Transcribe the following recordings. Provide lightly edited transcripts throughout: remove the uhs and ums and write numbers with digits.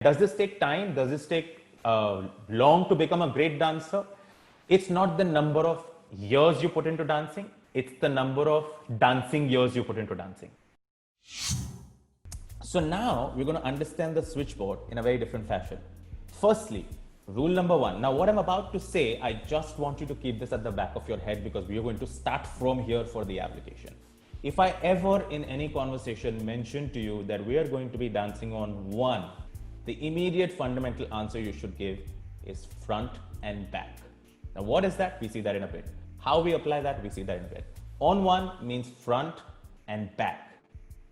Does this take time? Does this take long to become a great dancer? It's not the number of years you put into dancing, it's the number of dancing years you put into dancing. So now we're going to understand the switchboard in a very different fashion. Firstly, rule number one. Now what I'm about to say, I just want you to keep this at the back of your head because we are going to start from here for the application. If I ever in any conversation mention to you that we are going to be dancing on one, the immediate fundamental answer you should give is front and back. Now what is that? We see that in a bit. How we apply that? We see that in a bit. On one means front and back.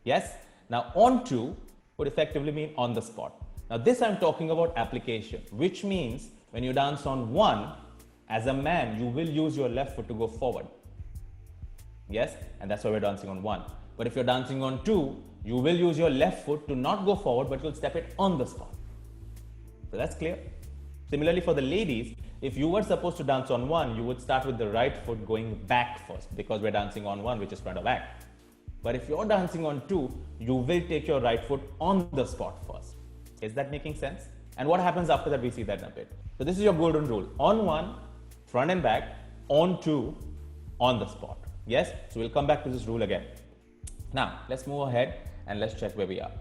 Yes? Now on two would effectively mean on the spot. Now this I'm talking about application, which means when you dance on one, as a man, you will use your left foot to go forward. Yes? And that's why we're dancing on one. But if you're dancing on two, you will use your left foot to not go forward, but you'll step it on the spot. So that's clear. Similarly for the ladies, if you were supposed to dance on one, you would start with the right foot going back first because we're dancing on one, which is front or back. But if you're dancing on two, you will take your right foot on the spot first. Is that making sense? And what happens after that? We see that in a bit. So this is your golden rule. On one, front and back. On two, on the spot. Yes? So we'll come back to this rule again. Now, let's move ahead and let's check where we are.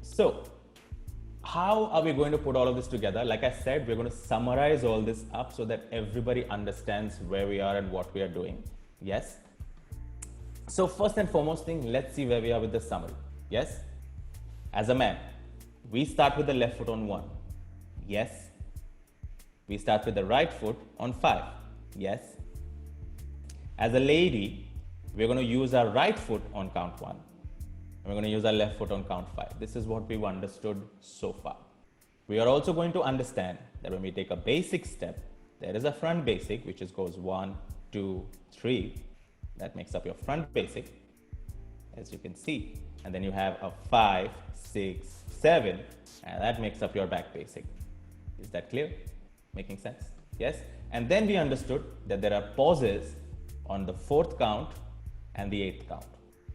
So, how are we going to put all of this together? Like I said, we're going to summarize all this up so that everybody understands where we are and what we are doing. Yes? So first and foremost thing, let's see where we are with the summary. Yes? As a man, we start with the left foot on one. Yes? We start with the right foot on five. Yes? As a lady, we're going to use our right foot on count one. And we're going to use our left foot on count five. This is what we've understood so far. We are also going to understand that when we take a basic step, there is a front basic, which goes 1, 2, 3. That makes up your front basic, as you can see. And then you have a 5, 6, 7, and that makes up your back basic. Is that clear? Making sense? Yes? And then we understood that there are pauses on the 4th count and the 8th count.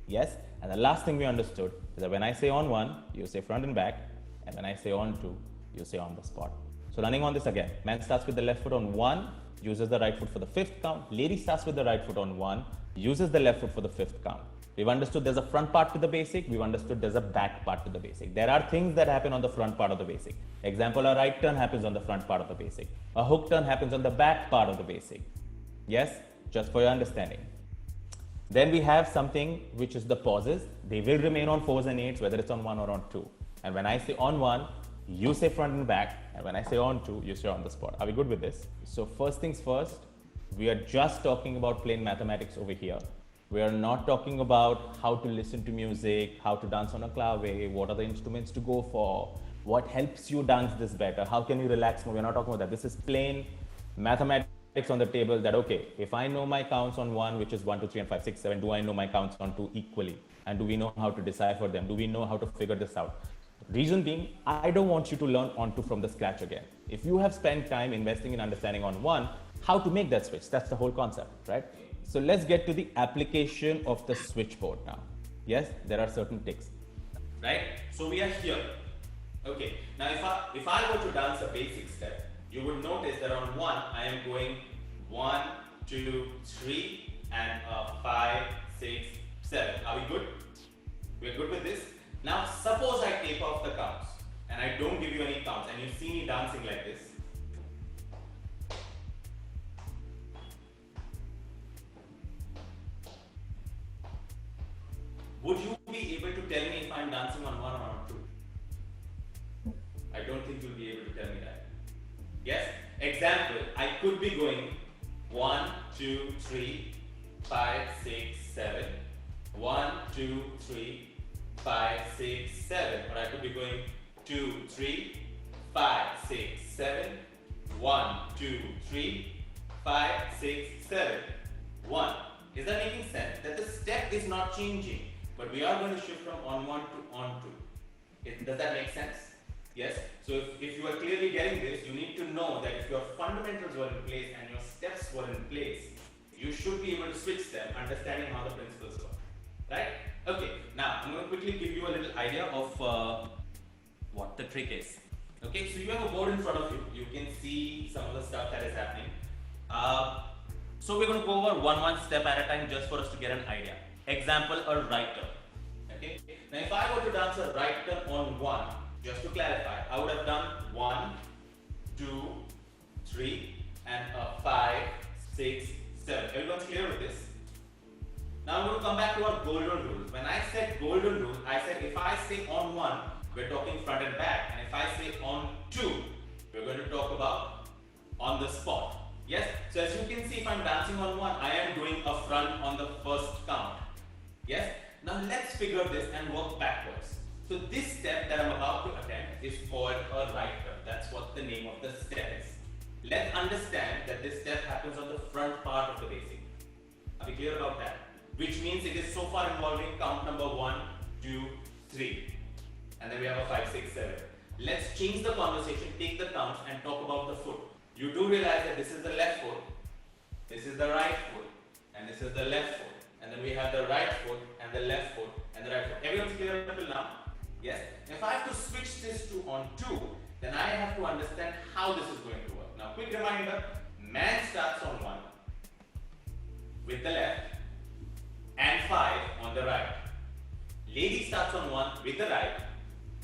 Yes? And the last thing we understood is that when I say on one, you say front and back, and when I say on two, you say on the spot. So running on this again, man starts with the left foot on one, uses the right foot for the 5th count. Lady starts with the right foot on one, uses the left foot for the 5th count. We've understood there's a front part to the basic. We've understood there's a back part to the basic. There are things that happen on the front part of the basic. Example, a right turn happens on the front part of the basic. A hook turn happens on the back part of the basic. Yes? Just for your understanding. Then we have something which is the pauses. They will remain on 4s and 8s, whether it's on 1 or on 2. And when I say on 1, you say front and back. And when I say on 2, you say on the spot. Are we good with this? So first things first, we are just talking about plain mathematics over here. We are not talking about how to listen to music, how to dance on a clave, what are the instruments to go for, what helps you dance this better, how can you relax more. We're not talking about that. This is plain mathematics on the table that, okay, if I know my counts on 1, which is 1, 2, 3, and 5, 6, 7, do I know my counts on 2 equally? And do we know how to decipher them? Do we know how to figure this out? Reason being, I don't want you to learn on 2 from the scratch again. If you have spent time investing in understanding on 1, how to make that switch, that's the whole concept, right? So let's get to the application of the switchboard now. Yes, there are certain ticks, right? So we are here. Okay, now if I were to dance a basic step, you would notice that on 1, I am going 1, 2, 3, and 5, 6, 7. Are we good? We're good with this? Now, suppose I take off the counts, and I don't give you any counts, and you see me dancing like this. Would you be able to tell me if I'm dancing on 1 or on 2? I don't think you'll be able to tell me that. Yes? Example, I could be going 1, 2, 3, 5, 6, 7. 1, 2, 3, 5, 6, 7. Or I could be going 2, 3, 5, 6, 7. 1, 2, 3, 5, 6, 7. 1. Is that making sense? That the step is not changing, but we are going to shift from on 1 to on 2. Does that make sense? Yes? So if you are clearly getting this, you need to know that if your fundamentals were in place and your steps were in place, you should be able to switch them, understanding how the principles work. Right? Okay, now I'm going to quickly give you a little idea of what what the trick is. Okay, so you have a board in front of you. You can see some of the stuff that is happening. So we're going to go over one step at a time just for us to get an idea. Example, a right turn. Okay, now if I were to dance a right turn on 1, just to clarify, I would have done 1, 2, 3, and a 5, 6, 7. Everyone's clear with this? Now I'm going to come back to our golden rule. When I said golden rule, I said if I say on 1, we're talking front and back. And if I say on 2, we're going to talk about on the spot. Yes? So as you can see, if I'm dancing on 1, I am doing a front on the first count. Yes? Now let's figure this and work backwards. So this step that I'm about to attempt is called a right turn. That's what the name of the step is. Let's understand that this step happens on the front part of the basic. Are we clear about that? Which means it is so far involving count number 1, 2, 3. And then we have a 5, 6, 7. Let's change the conversation, take the counts and talk about the foot. You do realize that this is the left foot, this is the right foot, and this is the left foot. And then we have the right foot and the left foot and the right foot. Everyone's clear until now? Yes? If I have to switch this to on 2, then I have to understand how this is going to work. Now quick reminder, man starts on 1 with the left and 5 on the right. Lady starts on 1 with the right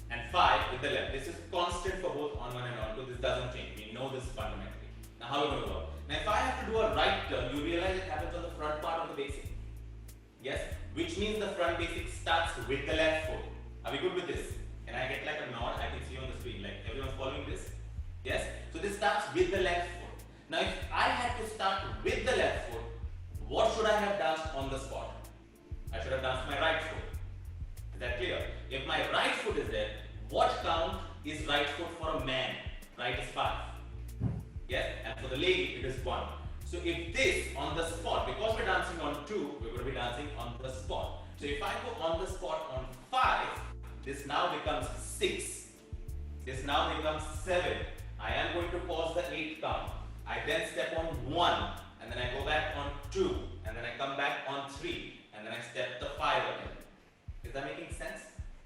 and 5 with the left. This is constant for both on 1 and on 2. This doesn't change. We know this fundamentally. Now how are we going to work? Now if I have to do a right turn, you realize it happens on the front part of the basic. Yes? Which means the front basic starts with the left foot. Are we good with this? Can I get like a nod? I can see on the screen. Like everyone's following this? Yes? So this starts with the left foot. Now if I had to start with the left foot, what should I have danced on the spot? I should have danced my right foot. Is that clear? If my right foot is there, what count is right foot for a man? Right is 5. Yes? And for the lady, it is 1. So if this on the spot, because we're dancing on 2, we're going to be dancing on the spot. So if I go on the spot on 5, this now becomes 6. This now becomes 7. I am going to pause the 8 count. I then step on 1, and then I go back on 2, and then I come back on 3, and then I step the 5 again. Is that making sense?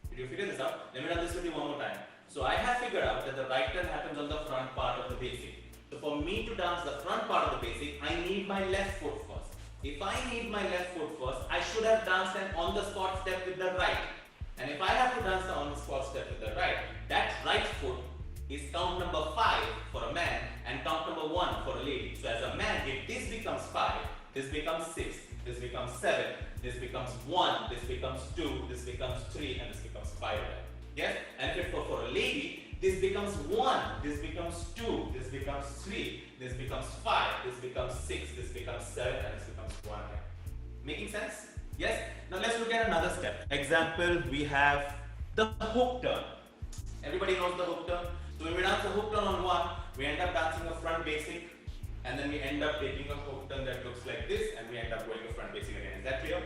Did you figure this out? Let me run this with you one more time. So I have figured out that the right turn happens on the front part of the basic. So for me to dance the front part of the basic, I need my left foot first. If I need my left foot first, I should have danced an on the spot step with the right. And if I have to dance the on the spot step with the right, that right foot is count number 5 for a man and count number 1 for a lady. So as a man, if this becomes 5, this becomes 6, this becomes 7, this becomes 1, this becomes 2, this becomes 3, and this becomes 5. Yes? And if for a lady, this becomes 1, this becomes 2, this becomes 3, this becomes 5, this becomes 6, this becomes 7, and this becomes 1. Making sense? Yes? Now let's look at another step. Example, we have the hook turn. Everybody knows the hook turn? So when we dance a hook turn on 1, we end up dancing a front basic, and then we end up taking a hook turn that looks like this, and we end up going a front basic again. Is that clear?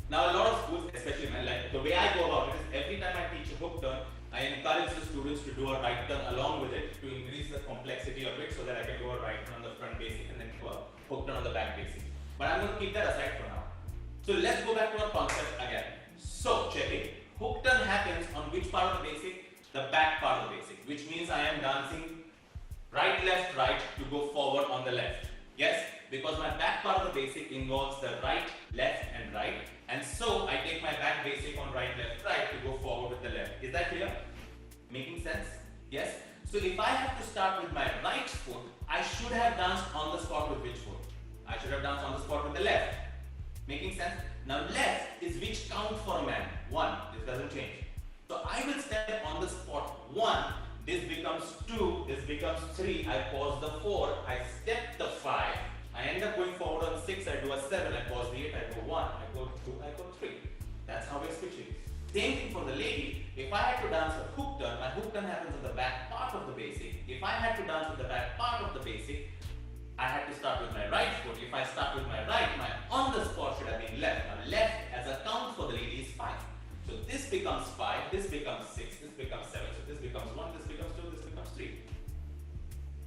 Now a lot of schools, especially men, like the way I go about it is every time I teach a hook turn, I encourage the students to do a right turn along with it to increase the complexity of it so that I can go a right turn on the front basic and then go a hook turn on the back basic. But I'm going to keep that aside for now. So let's go back to our concept again. So check it. Hook turn happens on which part of the basic? The back part of the basic, which means I am dancing right, left, right to go forward on the left. Yes, because my back part of the basic involves the right, left, and right. And so I take my back basic on right, left, right to go forward with the left. Is that clear? Making sense? Yes? So if I have to start with my right foot, I should have danced on the spot with which foot? I should have danced on the spot with the left. Making sense? Now left is which count for a man? 1. This doesn't change. So I will step on the spot 1. This becomes 2. This becomes 3. I pause the 4. I step the 5. I end up going forward on 6. I do a 7. I pause the 8. I go 1. I go 2. I go 3. That's how we're switching. Same thing for the lady. If I had to dance a hook turn, my hook turn happens on the back part of the basic. If I had to dance with the back part of the basic, I had to start with my right foot. If I start with my right, my on the spot should have been left. Now left as a count for the lady is 5. So this becomes 5, this becomes 6, this becomes 7, so this becomes 1, this becomes 2, this becomes 3.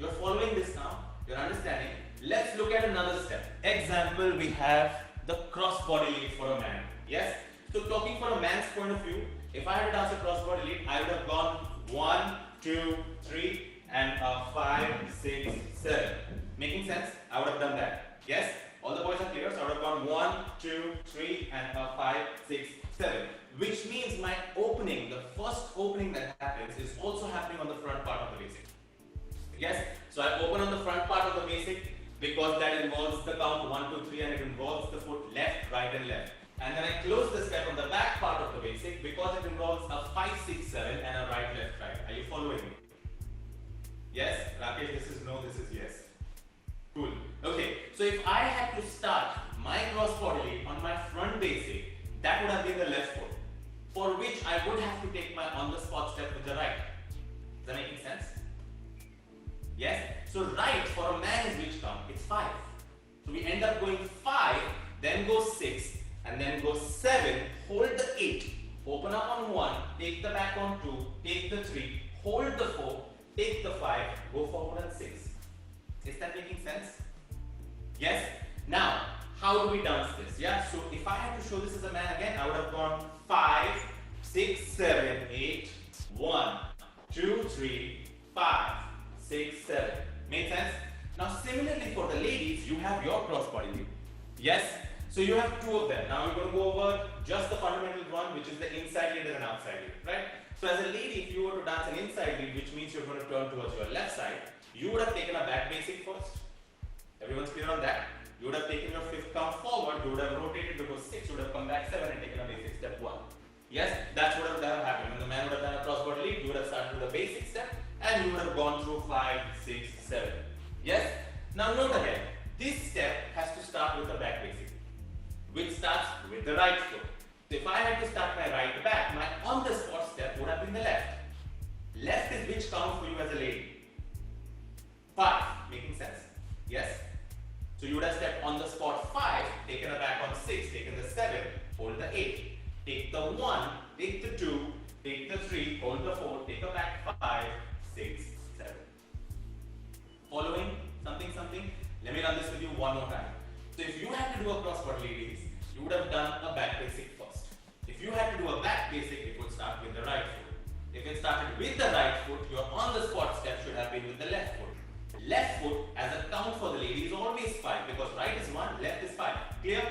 You're following this now? You're understanding? Let's look at another step. Example, we have the cross body lead for a man. Yes? So talking from a man's point of view, if I had to dance a cross body lead, I would have gone 1, 1, 2, 3, and a 5, 6, 7. Making sense? I would have done that. Yes? All the boys are clear, so I would have gone 1, 2, 3, and a 5, 6, 7. Which means my opening, the first opening that happens, is also happening on the front part of the basic. Yes? So I open on the front part of the basic because that involves the count 1, 2, 3, and it involves the foot left, right, and left. And then I close the step on the back part of the basic because it involves a 5, 6, 7, and a right, left, right. Are you following me? Yes? Rakesh, this is no, this is yes. Cool. Okay, so if I had to start my cross body on my front basic, that would have been the left foot, for which I would have to take my on the spot step with the right. Is that making sense? Yes? So right for a man is which count? It's 5. So we end up going 5, then go 6, and then go 7, hold the 8, open up on 1, take the back on 2, take the 3, hold the 4, take the 5, go forward on 6. Is that making sense? Yes? Now, how do we dance this? Yeah, so if I had to show this as a man again, I would have gone 5, 6, 7, 8, 1, 2, 3, 5, 6, 7. Make sense? Now, similarly for the ladies, you have your cross body lead. Yes? So you have 2 of them. Now we're going to go over just the fundamental one, which is the inside lead and an outside lead, right? So as a lady, if you were to dance an inside lead, which means you're going to turn towards your left side, you would have taken a back basic first. Everyone's clear on that? You would have taken your 5th count forward, you would have rotated to go 6, you would have come back 7 and taken a basic step 1. Yes, that's what would have happened. When the man would have done a crossbody lead, you would have started with a basic step and you would have gone through 5, 6, 7. Yes? Now note again, this step has to start with a back basic, which starts with the right foot. So if I had to start my right back, my on the spot step would have been the left. Left is which count for you as a lady? 5. Making sense? Yes? So you would have stepped on the spot 5, taken a back on 6, taken the 7, hold the 8, take the 1, take the 2, take the 3, hold the 4, take a back 5, 6, 7. Following? Something? Let me run this with you one more time. So if you had to do a cross body ladies, you would have done a back basic first. If you had to do a back basic, it would start with the right foot. If it started with the right foot, your on the spot step should have been with the left foot. Left foot as a count for the lady is always 5 because right is 1, left is 5. Clear?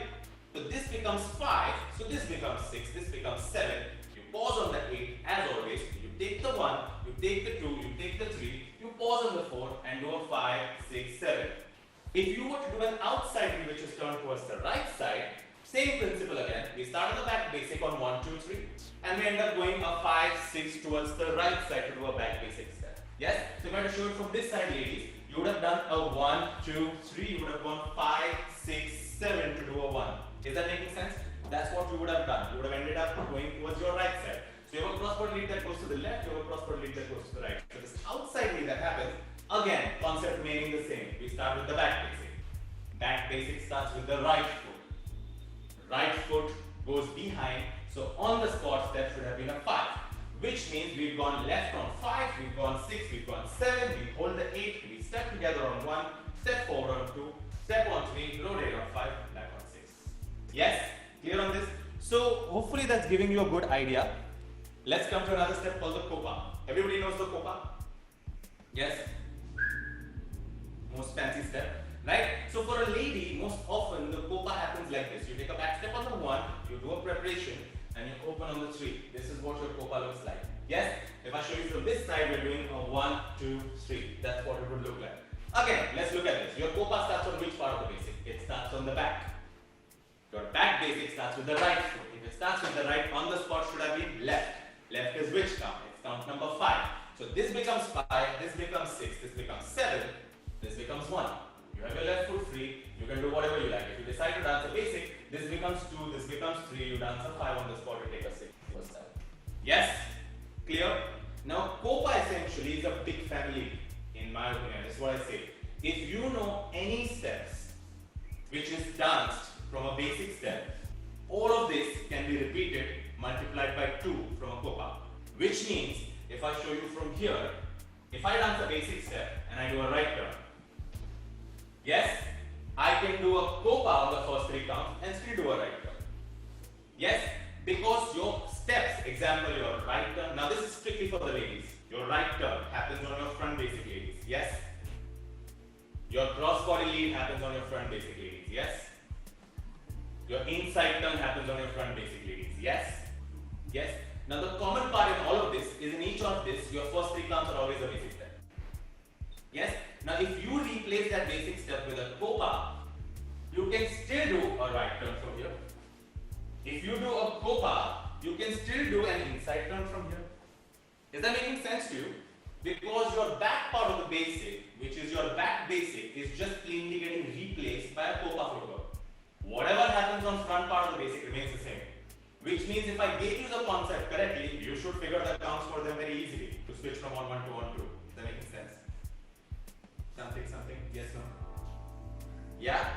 So this becomes 5, so this becomes 6, this becomes 7. You pause on the 8 as always. You take the 1, you take the 2, you take the 3, you pause on the 4 and do a 5, 6, 7. If you were to do an outside lead which is turned towards the right side, same principle again. We start on the back basic on 1, 2, 3 and we end up going a 5, 6 towards the right side to do a back basic step. Yes? So if I were to show it from this side ladies, you would have done a 1, 2, 3, you would have gone 5, 6, 7 to do a 1. Is that making sense? That's what you would have done. You would have ended up going towards your right side. So you have a crossbody lead that goes to the left, you have a crossbody lead that goes to the right. So this outside lead that happens, again, concept remaining the same. We start with the back basic. Back basic starts with the right foot. Right foot goes behind, so on the spot step should have been a 5. Which means we've gone left on 5, we've gone 6, we've gone 7, we hold the 8, we step together on 1, step forward on 2, step on 3, rotate on 5, back on 6. Yes? Clear on this? So hopefully that's giving you a good idea. Let's come to another step called the copa. Everybody knows the copa? Yes? Most fancy step. Right? So for a lady, most often the copa happens like this. You take a back step on the 1, you do a preparation, and you open on the 3. This is what your copa looks like. Yes? If I show you from this side, we're doing a 1, 2, 3. That's what it would look like. Again, let's look at this. Your copa starts on which part of the basic? It starts on the back. Your back basic starts with the right foot. If it starts with the right, on the spot should have been left. Left is which count? It's count number 5. So this becomes 5, this becomes 6, this becomes 7, this becomes 1. You have your left foot free, you can do whatever you like. If you decide to dance a basic, this becomes 2, this becomes 3, you dance a 5 on the spot, you take a 6 first time. Yes? Clear? Now, copa essentially is a big family, in my opinion. That's what I say. If you know any steps which is danced from a basic step, all of this can be repeated multiplied by 2 from a copa. Which means, if I show you from here, if I dance a basic step and I do a right turn, yes, I can do a copa on the first 3 counts and still do a right turn. Yes, because your steps, example, your right turn, now this is strictly for the ladies. Your Your right turn happens on your front basic, ladies. Yes? Your cross body lead happens on your front basic, ladies. Yes? Your inside turn happens on your front basic, ladies. Yes? Yes? Now the common part in all of this is in each of this, your first three counts are always a basic step. Yes? Now if you replace that basic step with a copa, you can still do a right turn from here. If you do a copa, you can still do an inside turn from here. Is that making sense to you? Because your back part of the basic, which is your back basic, is just cleanly getting replaced by a copa footwork. Whatever happens on front part of the basic remains the same. Which means if I gave you the concept correctly, you should figure the counts for them very easily to switch from on1 to on2. Is that making sense? Something? Yes, no? Yeah?